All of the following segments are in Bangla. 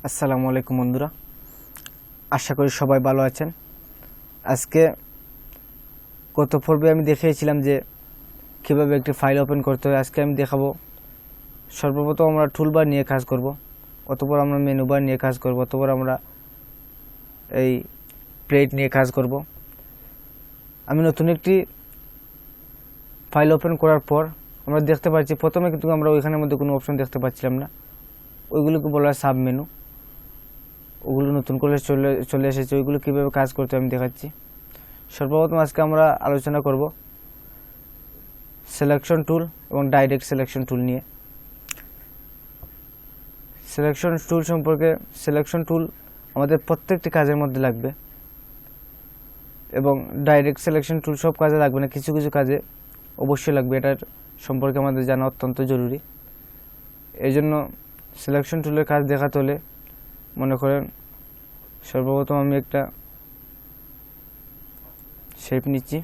আসসালামু আলাইকুম বন্ধুরা, আশা করি সবাই ভালো আছেন। আজকে গত পর্বে আমি দেখিয়েছিলাম যে কীভাবে একটি ফাইল ওপেন করতে হয়। আজকে আমি দেখাবো সর্বপ্রথম আমরা টুলবার নিয়ে কাজ করব, অতঃপর আমরা মেনু বার নিয়ে কাজ করব, অতঃপর আমরা এই প্লেট নিয়ে কাজ করব। আমি নতুন একটি ফাইল ওপেন করার পর আমরা দেখতে পাচ্ছি প্রথমে কিন্তু আমরা ওইখানের মধ্যে কোনো অপশন দেখতে পাচ্ছিলাম না, ওইগুলোকে বলা হয় সাব মেনু। ওগুলো নতুন করে চলে এসেছে, ওইগুলো কীভাবে কাজ করতে আমি দেখাচ্ছি। সর্বপ্রথম আজকে আমরা আলোচনা করব সিলেকশন টুল এবং ডাইরেক্ট সিলেকশন টুল নিয়ে। সিলেকশন টুল সম্পর্কে, সিলেকশন টুল আমাদের প্রত্যেকটি কাজের মধ্যে লাগবে এবং ডাইরেক্ট সিলেকশন টুল সব কাজে লাগবে না, কিছু কিছু কাজে অবশ্যই লাগবে। এটার সম্পর্কে আমাদের জানা অত্যন্ত জরুরি। এই জন্য সিলেকশন টুলের কাজ দেখাতে হলে মনে করেন সর্বপ্রথম আমি একটা শেপ নিচ্ছি।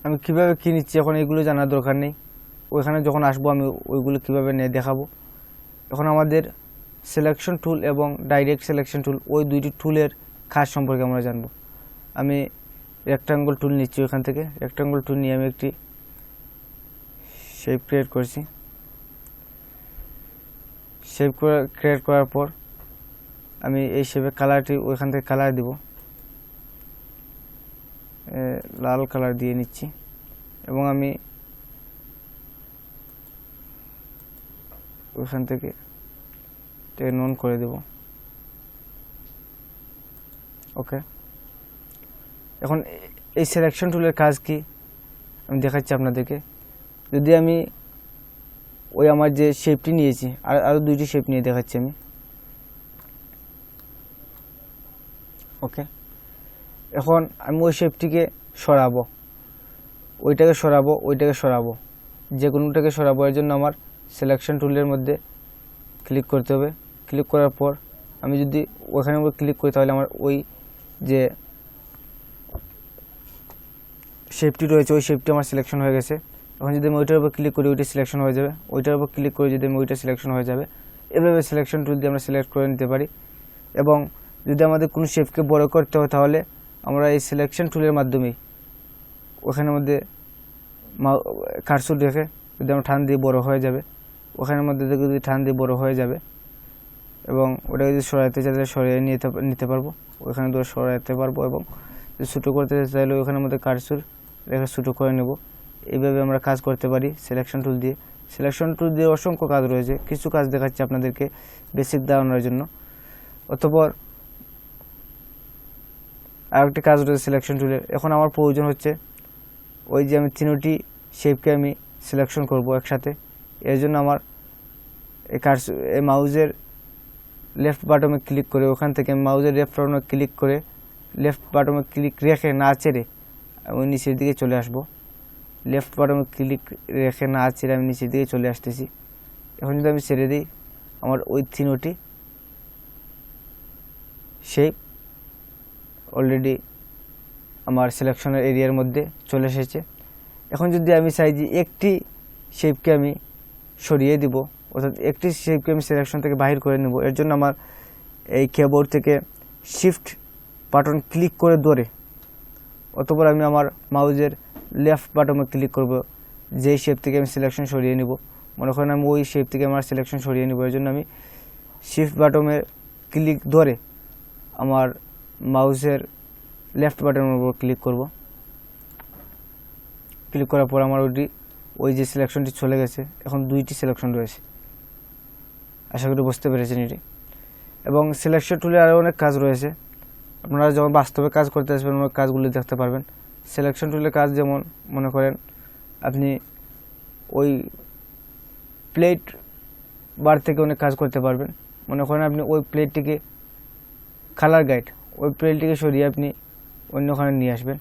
আমি কিভাবে কি নিচ্ছি এখন এগুলো জানার দরকার নেই, ওইখানে যখন আসবো আমি ওইগুলো কিভাবে নিয়ে দেখাবো। এখন আমাদের সিলেকশন টুল এবং ডাইরেক্ট সিলেকশন টুল, ওই দুইটি টুলের কাজ সম্পর্কে আমরা জানবো। আমি রেক্টাঙ্গল টুল নিচ্ছি, ওইখান থেকে রেক্টাঙ্গল টুল নিয়ে আমি একটি শেপ ক্রিয়েট করছি। শেপ ক্রিয়েট করার পর আমি এই শেপের কালারটি ওইখান থেকে কালার দিব, লাল কালার দিয়ে নিচ্ছি এবং আমি ওইখান থেকে নন করে দেব। ওকে, এখন এই সিলেকশন টুলের কাজ কি আমি দেখাচ্ছি আপনাদেরকে। যদি আমি ওই আমার যে শেপটি নিয়েছি আরও দুইটি শেপ নিয়ে দেখাচ্ছি আমি। ওকে, এখন আমি ওই শেপটিকে সরাবো, ওইটাকে সরাবো, যে কোনোটাকে সরাবো। এর জন্য আমার সিলেকশন টুলের মধ্যে ক্লিক করতে হবে। ক্লিক করার পর আমি যদি ওখানে ক্লিক করি তাহলে আমার ওই যে শেপটি রয়েছে ওই শেপটি আমার সিলেকশন হয়ে গেছে। এখন যদি আমি ওইটার উপর ক্লিক করি ওইটা সিলেকশন হয়ে যাবে, ওইটার উপর ক্লিক করি যদি আমি ওইটা সিলেকশন হয়ে যাবে। এভাবে সিলেকশন টুল দিয়ে আমরা সিলেক্ট করে নিতে পারি। এবং যদি আমাদের কোনো শেপকে বড় করতে হয় তাহলে আমরা এই সিলেকশন টুলের মাধ্যমেই ওখানের মধ্যে কার্সর রেখে যদি আমরা টান দিয়ে বড় হয়ে যাবে, ওখানের মধ্যে থেকে যদি টান দিয়ে বড় হয়ে যাবে এবং ওটাকে যদি সরাইতে চাইলে সরিয়ে নিতে পারবো, ওইখানে ধরে সরাইতে পারবো। এবং যদি ছোটো করতে চাইলে ওখানের মধ্যে কার্সর রেখে ছোটো করে নেব। এইভাবে আমরা কাজ করতে পারি সিলেকশন টুল দিয়ে। সিলেকশন টুল দিয়ে অসংখ্য কাজ রয়েছে, কিছু কাজ দেখাচ্ছি আপনাদেরকে বেসিক ধারণার জন্য। অতঃপর আরেকটি কাজ রয়েছে সিলেকশন টুলের। এখন আমার প্রয়োজন হচ্ছে ওই যে আমি তিনটি শেপকে আমি সিলেকশন করব একসাথে। এর জন্য আমার এই মাউজের লেফট বাটনে ক্লিক করে ওখান থেকে মাউজের লেফট বাটনে ক্লিক করে লেফট বাটনে ক্লিক রেখে না ছেড়ে আমি নিচের দিকে চলে আসব। লেফট বাটনে ক্লিক রেখে না ছেড়ে আমি নিচের দিকে চলে আসতেছি। এখন যদি আমি ছেড়ে দিই আমার ওই তিনটি শেপ অলরেডি আমার সিলেকশনের এরিয়ার মধ্যে চলে এসেছে। এখন যদি আমি চাই যে একটি শেপকে আমি সরিয়ে দিব, অর্থাৎ একটি শেপকে আমি সিলেকশন থেকে বাহির করে নেব, এর জন্য আমার এই কিবোর্ড থেকে শিফট বাটন ক্লিক করে ধরে অতঃপর আমি আমার মাউজের লেফট বাটনে ক্লিক করব, যেই শেপ থেকে আমি সিলেকশন সরিয়ে নেব। মনে করেন আমি ওই শেপ থেকে আমার সিলেকশন সরিয়ে নেব, এর জন্য আমি শিফট বাটনে ক্লিক ধরে আমার মাউসের লেফট বাটনের উপর ক্লিক করব। ক্লিক করার পর আমার ওই যে সিলেকশনটি চলে গেছে। এখন দুইটি সিলেকশন রয়েছে, আশা করি বুঝতে পেরেছেন এটি। এবং সিলেকশন টুলে আরও অনেক কাজ রয়েছে, আপনারা যখন বাস্তবে কাজ করতে আসবেন অনেক কাজগুলি দেখতে পারবেন। সিলেকশন টুলের কাজ যেমন মনে করেন আপনি ওই প্লেট বার থেকে অনেক কাজ করতে পারবেন। মনে করেন আপনি ওই প্লেটটিকে কালার গাইড, ওই প্লেটটিকে সরিয়ে আপনি অন্যখানে নিয়ে আসবেন,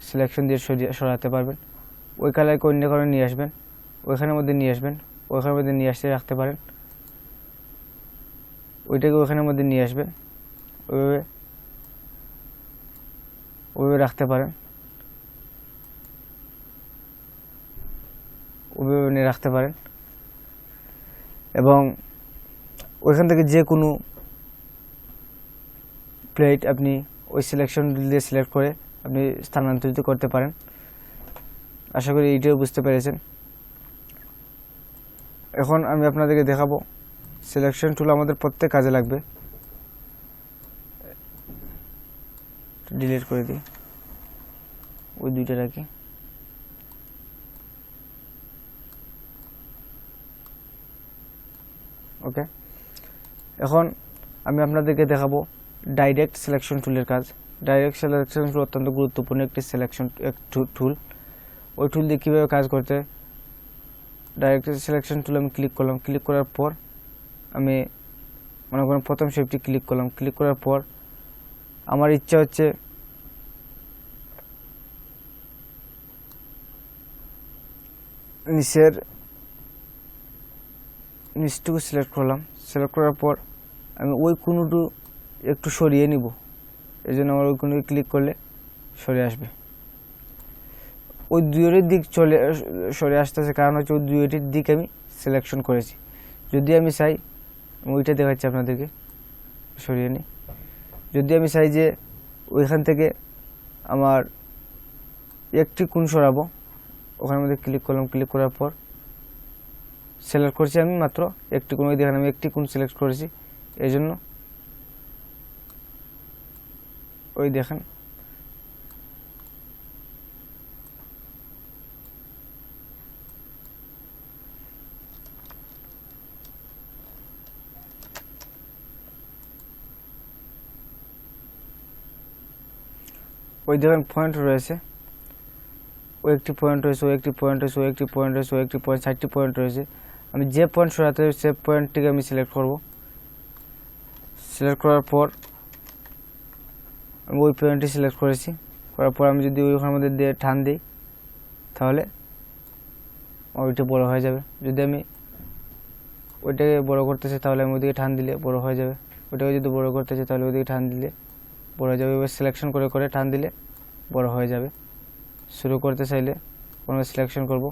সিলেকশন দিয়ে সরাতে পারবেন। ওই কালারকে অন্যখানে নিয়ে আসবেন, ওইখানের মধ্যে নিয়ে আসবেন, ওইখানের মধ্যে নিয়ে আসতে রাখতে পারেন। ওইটাকে ওইখানের মধ্যে নিয়ে আসবেন, ওইভাবে রাখতে পারেন, ওইভাবে নিয়ে রাখতে পারেন। এবং ওইখান থেকে যে কোনো প্লেট আপনি ওই সিলেকশন টুল দিয়ে সিলেক্ট করে আপনি স্থানান্তরিত করতে পারেন। আশা করি এইটাও বুঝতে পেরেছেন। এখন আমি আপনাদেরকে দেখাবো সিলেকশন টুল আমাদের প্রত্যেক কাজে লাগবে। ডিলিট করে দিই, ওই দুইটা রাখি। ওকে, এখন আমি আপনাদেরকে দেখাবো ডাইরেক্ট সিলেকশন টুলের কাজ। ডাইরেক্ট সিলেকশন টুল অত্যন্ত গুরুত্বপূর্ণ একটি সিলেকশন টুল। ওই টুল দিয়ে কীভাবে কাজ করতে, ডাইরেক্ট সিলেকশন টুল আমি ক্লিক করলাম। ক্লিক করার পর আমি মনে করেন প্রথম শেপটি ক্লিক করলাম। ক্লিক করার পর আমার ইচ্ছা হচ্ছে নিচটুকু সিলেক্ট করলাম। সিলেক্ট করার পর আমি ওই কোণটু একটু সরিয়ে নিব, এই জন্য আমার ওই কোণে ক্লিক করলে সরে আসবে। ওই দুইয়ের দিক সরে আসতেছে, কারণ হচ্ছে ওই দুইটির দিক আমি সিলেকশন করেছি। যদি আমি চাই, ওইটা দেখাচ্ছি আপনাদেরকে, সরিয়ে নিই। যদি আমি চাই যে ওইখান থেকে আমার একটি কোণ সরাবো, ওখানের মধ্যে ক্লিক করলাম। ক্লিক করার পর সিলেক্ট করছি আমি মাত্র একটি কোণ, ওই দেখেন আমি একটি কোণ সিলেক্ট করেছি, এই জন্য ওই দেখেন ওই দেখেন পয়েন্ট রয়েছে, ও একটি পয়েন্ট রয়েছে, ও একটি পয়েন্ট রয়েছে, ও একটি পয়েন্ট রয়েছে, ও একটি পয়েন্ট, 4টি পয়েন্ট রয়েছে। আমি যে পয়েন্ট সরাতে হবে সে পয়েন্টটিকে আমি সিলেক্ট করব। সিলেক্ট করার পর আমি ওই পয়েন্টটি সিলেক্ট করেছি। করার পর আমি যদি ওইখানের মধ্যে দিয়ে টান দিই, তাহলে ওইটা বড় হয়ে যাবে। যদি আমি ওইটাকে বড় করতে চাই, তাহলে আমি ওইদিকে টান দিলে বড় হয়ে যাবে। ওইটাকে যদি বড় করতে চাই, তাহলে ওইদিকে টান দিলে বড় হয়ে যাবে। এবার সিলেকশন করে করে টান দিলে বড় হয়ে যাবে। শুরু করতে চাইলে কোনো সিলেকশন করব,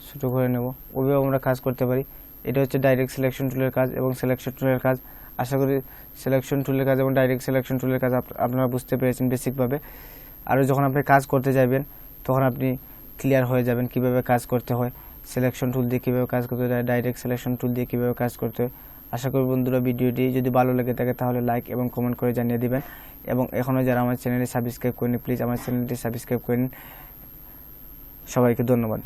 ছোটো করে নেব, ওইভাবে আমরা কাজ করতে পারি। এটা হচ্ছে ডাইরেক্ট সিলেকশন টুলের কাজ এবং সিলেকশন টুলের কাজ। আশা করি সিলেকশন টুলের কাজ এবং ডাইরেক্ট সিলেকশন টুলের কাজ আপনারা বুঝতে পেরেছেন বেসিকভাবে। আর যখন আপনি কাজ করতে যাবেন, তখন আপনি ক্লিয়ার হয়ে যাবেন কীভাবে কাজ করতে হয়, সিলেকশন টুল দিয়ে কীভাবে কাজ করতে হয়, ডাইরেক্ট সিলেকশন টুল দিয়ে কীভাবে কাজ করতে হয়। আশা করি বন্ধুরা ভিডিওটি যদি ভালো লেগে থাকে তাহলে লাইক এবং কমেন্ট করে জানিয়ে দিবেন। এবং এখনও যারা আমার চ্যানেলে সাবস্ক্রাইব করেনি, প্লিজ আমার চ্যানেলটি সাবস্ক্রাইব করে নিন। সবাইকে ধন্যবাদ।